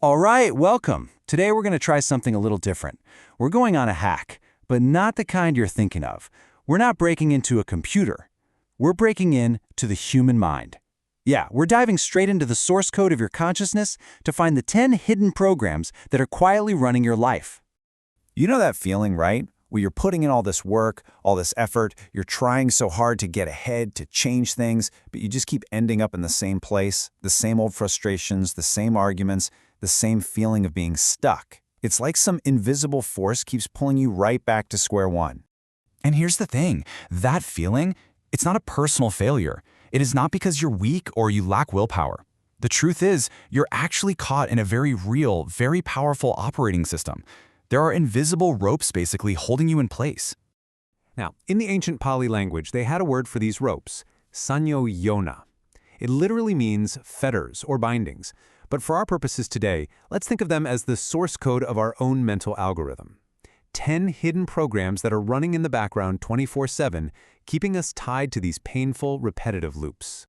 All right, welcome. Today we're going to try something a little different. We're going on a hack, but not the kind you're thinking of. We're not breaking into a computer. We're breaking in to the human mind. Yeah, we're diving straight into the source code of your consciousness to find the 10 hidden programs that are quietly running your life. You know that feeling, right? Where you're putting in all this work, all this effort, you're trying so hard to get ahead, to change things, but you just keep ending up in the same place, the same old frustrations, the same arguments, the same feeling of being stuck. It's like some invisible force keeps pulling you right back to square one. And here's the thing, that feeling, it's not a personal failure. It is not because you're weak or you lack willpower. The truth is, you're actually caught in a very real, very powerful operating system. There are invisible ropes basically holding you in place. Now, in the ancient Pali language, they had a word for these ropes, Samyojana. It literally means fetters or bindings, but for our purposes today, let's think of them as the source code of our own mental algorithm. 10 hidden programs that are running in the background 24/7, keeping us tied to these painful, repetitive loops.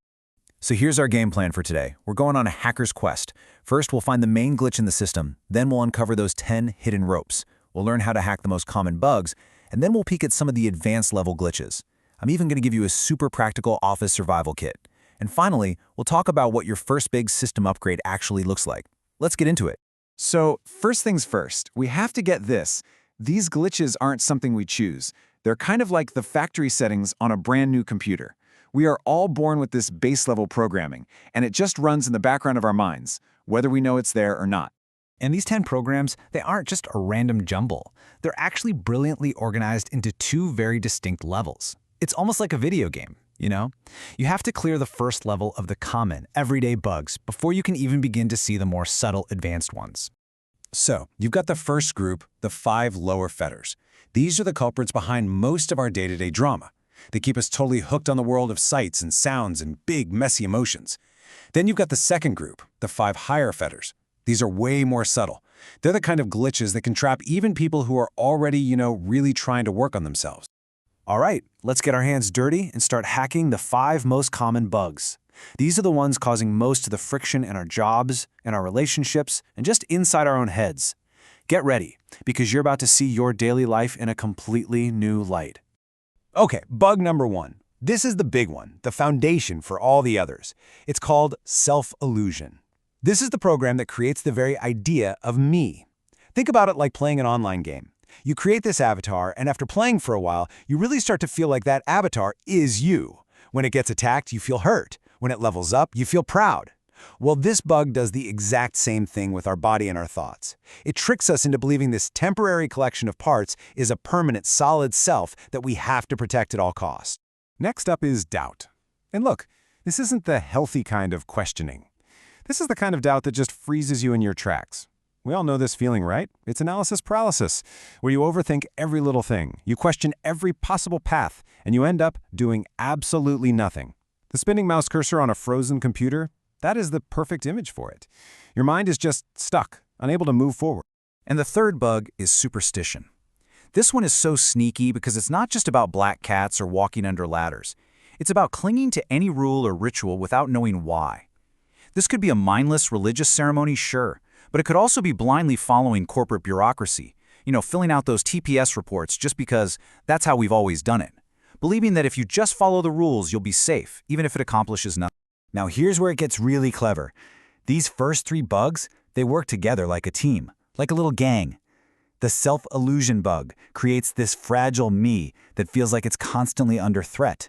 So here's our game plan for today. We're going on a hacker's quest. First, we'll find the main glitch in the system. Then we'll uncover those 10 hidden ropes. We'll learn how to hack the most common bugs, and then we'll peek at some of the advanced level glitches. I'm even going to give you a super practical office survival kit. And finally, we'll talk about what your first big system upgrade actually looks like. Let's get into it. So, first things first, we have to get this. These glitches aren't something we choose. They're kind of like the factory settings on a brand new computer. We are all born with this base-level programming, and it just runs in the background of our minds, whether we know it's there or not. And these 10 programs, they aren't just a random jumble. They're actually brilliantly organized into 2 very distinct levels. It's almost like a video game, you know? You have to clear the first level of the common, everyday bugs before you can even begin to see the more subtle, advanced ones. So, you've got the first group, the 5 lower fetters. These are the culprits behind most of our day-to-day drama. They keep us totally hooked on the world of sights and sounds and big, messy emotions. Then you've got the second group, the 5 higher fetters. These are way more subtle. They're the kind of glitches that can trap even people who are already, really trying to work on themselves. All right, let's get our hands dirty and start hacking the 5 most common bugs. These are the ones causing most of the friction in our jobs, in our relationships, and just inside our own heads. Get ready, because you're about to see your daily life in a completely new light. Okay, bug number 1. This is the big one, the foundation for all the others. It's called self-illusion. This is the program that creates the very idea of me. Think about it like playing an online game. You create this avatar, and after playing for a while, you really start to feel like that avatar is you. When it gets attacked, you feel hurt. When it levels up, you feel proud. Well, this bug does the exact same thing with our body and our thoughts. It tricks us into believing this temporary collection of parts is a permanent, solid self that we have to protect at all costs. Next up is doubt. And look, this isn't the healthy kind of questioning. This is the kind of doubt that just freezes you in your tracks. We all know this feeling, right? It's analysis paralysis, where you overthink every little thing, you question every possible path, and you end up doing absolutely nothing. The spinning mouse cursor on a frozen computer, that is the perfect image for it. Your mind is just stuck, unable to move forward. And the third bug is superstition. This one is so sneaky because it's not just about black cats or walking under ladders. It's about clinging to any rule or ritual without knowing why. This could be a mindless religious ceremony, sure, but it could also be blindly following corporate bureaucracy, filling out those TPS reports just because that's how we've always done it. Believing that if you just follow the rules, you'll be safe, even if it accomplishes nothing. Now here's where it gets really clever. These first 3 bugs, they work together like a team, like a little gang. The self-illusion bug creates this fragile me that feels like it's constantly under threat.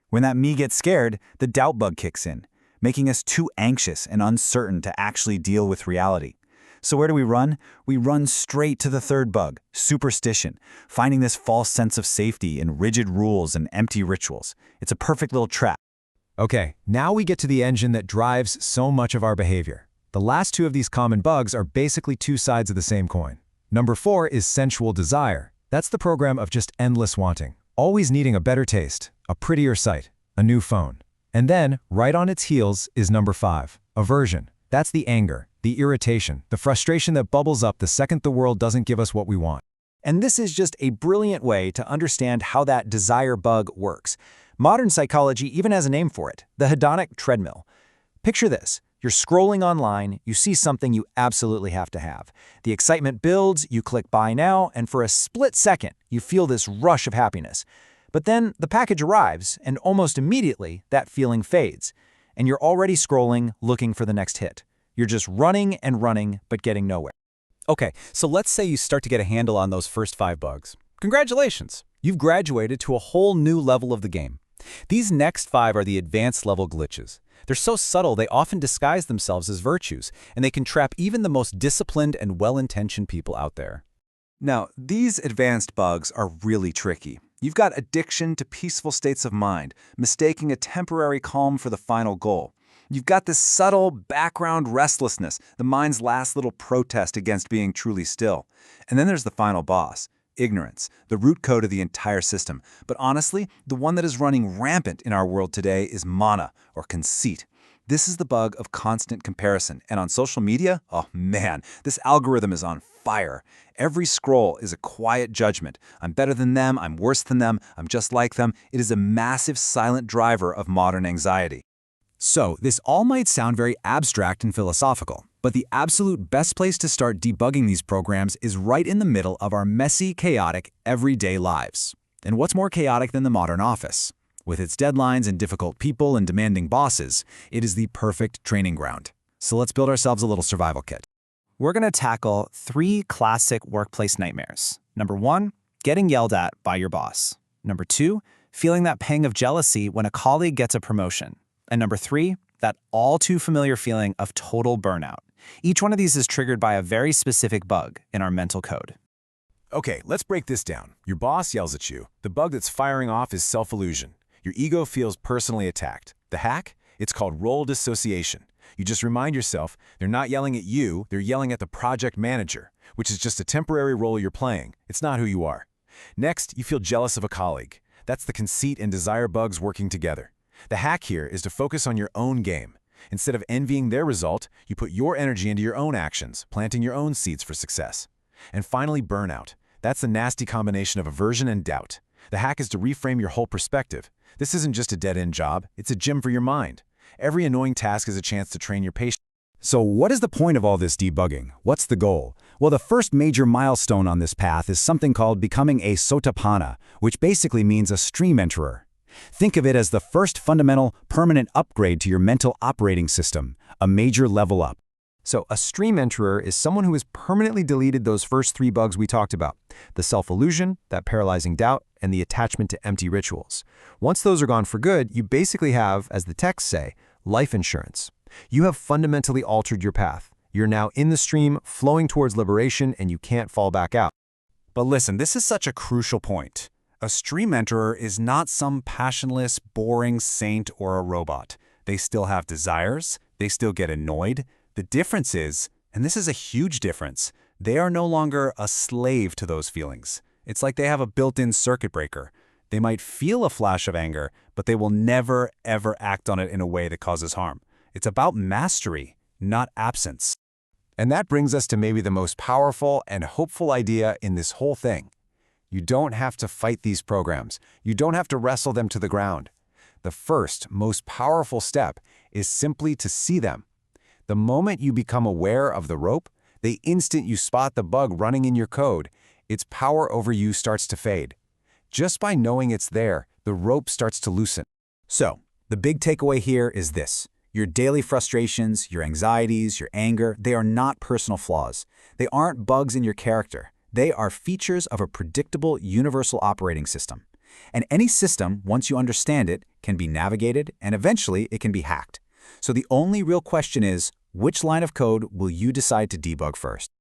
When that me gets scared, the doubt bug kicks in, making us too anxious and uncertain to actually deal with reality. So where do we run? We run straight to the third bug, superstition, finding this false sense of safety in rigid rules and empty rituals. It's a perfect little trap. Okay, now we get to the engine that drives so much of our behavior. The last 2 of these common bugs are basically 2 sides of the same coin. Number 4 is sensual desire. That's the program of just endless wanting, always needing a better taste, a prettier sight, a new phone. And then, right on its heels, is number 5, aversion. That's the anger, the irritation, the frustration that bubbles up the second the world doesn't give us what we want. And this is just a brilliant way to understand how that desire bug works. Modern psychology even has a name for it, the hedonic treadmill. Picture this. You're scrolling online, you see something you absolutely have to have. The excitement builds, you click buy now, and for a split second, you feel this rush of happiness. But then the package arrives, and almost immediately, that feeling fades. And you're already scrolling, looking for the next hit. You're just running and running, but getting nowhere. Okay, so let's say you start to get a handle on those first 5 bugs. Congratulations! You've graduated to a whole new level of the game. These next 5 are the advanced level glitches. They're so subtle they often disguise themselves as virtues, and they can trap even the most disciplined and well-intentioned people out there. Now, these advanced bugs are really tricky. You've got addiction to peaceful states of mind, mistaking a temporary calm for the final goal. You've got this subtle background restlessness, the mind's last little protest against being truly still. And then there's the final boss, ignorance, the root code of the entire system. But honestly, the one that is running rampant in our world today is mana, or conceit. This is the bug of constant comparison. And on social media, oh man, this algorithm is on fire. Every scroll is a quiet judgment. I'm better than them, I'm worse than them, I'm just like them. It is a massive silent driver of modern anxiety. So, this all might sound very abstract and philosophical, but the absolute best place to start debugging these programs is right in the middle of our messy, chaotic, everyday lives. And what's more chaotic than the modern office? With its deadlines and difficult people and demanding bosses, it is the perfect training ground. So let's build ourselves a little survival kit. We're going to tackle 3 classic workplace nightmares. Number 1, getting yelled at by your boss. Number 2, feeling that pang of jealousy when a colleague gets a promotion. And number 3, that all too familiar feeling of total burnout. Each one of these is triggered by a very specific bug in our mental code. Okay, let's break this down. Your boss yells at you. The bug that's firing off is self-illusion. Your ego feels personally attacked. The hack? It's called role dissociation. You just remind yourself they're not yelling at you, they're yelling at the project manager, which is just a temporary role you're playing. It's not who you are. Next, you feel jealous of a colleague. That's the conceit and desire bugs working together. The hack here is to focus on your own game. Instead of envying their result, you put your energy into your own actions, planting your own seeds for success. And finally, burnout. That's the nasty combination of aversion and doubt. The hack is to reframe your whole perspective. This isn't just a dead-end job, it's a gym for your mind. Every annoying task is a chance to train your patience. So what is the point of all this debugging? What's the goal? Well, the first major milestone on this path is something called becoming a sotapanna, which basically means a stream enterer. Think of it as the first fundamental, permanent upgrade to your mental operating system, a major level up. So a stream enterer is someone who has permanently deleted those first 3 bugs we talked about, the self-illusion, that paralyzing doubt, and the attachment to empty rituals. Once those are gone for good, you basically have, as the texts say, life insurance. You have fundamentally altered your path. You're now in the stream, flowing towards liberation, and you can't fall back out. But listen, this is such a crucial point. A stream enterer is not some passionless, boring saint or a robot. They still have desires, they still get annoyed. The difference is, and this is a huge difference, they are no longer a slave to those feelings. It's like they have a built-in circuit breaker. They might feel a flash of anger, but they will never, ever act on it in a way that causes harm. It's about mastery, not absence. And that brings us to maybe the most powerful and hopeful idea in this whole thing. You don't have to fight these programs. You don't have to wrestle them to the ground. The first, most powerful step is simply to see them. The moment you become aware of the rope, the instant you spot the bug running in your code, its power over you starts to fade. Just by knowing it's there, the rope starts to loosen. So, the big takeaway here is this. Your daily frustrations, your anxieties, your anger, they are not personal flaws. They aren't bugs in your character. They are features of a predictable universal operating system. And any system, once you understand it, can be navigated and eventually it can be hacked. So the only real question is, which line of code will you decide to debug first?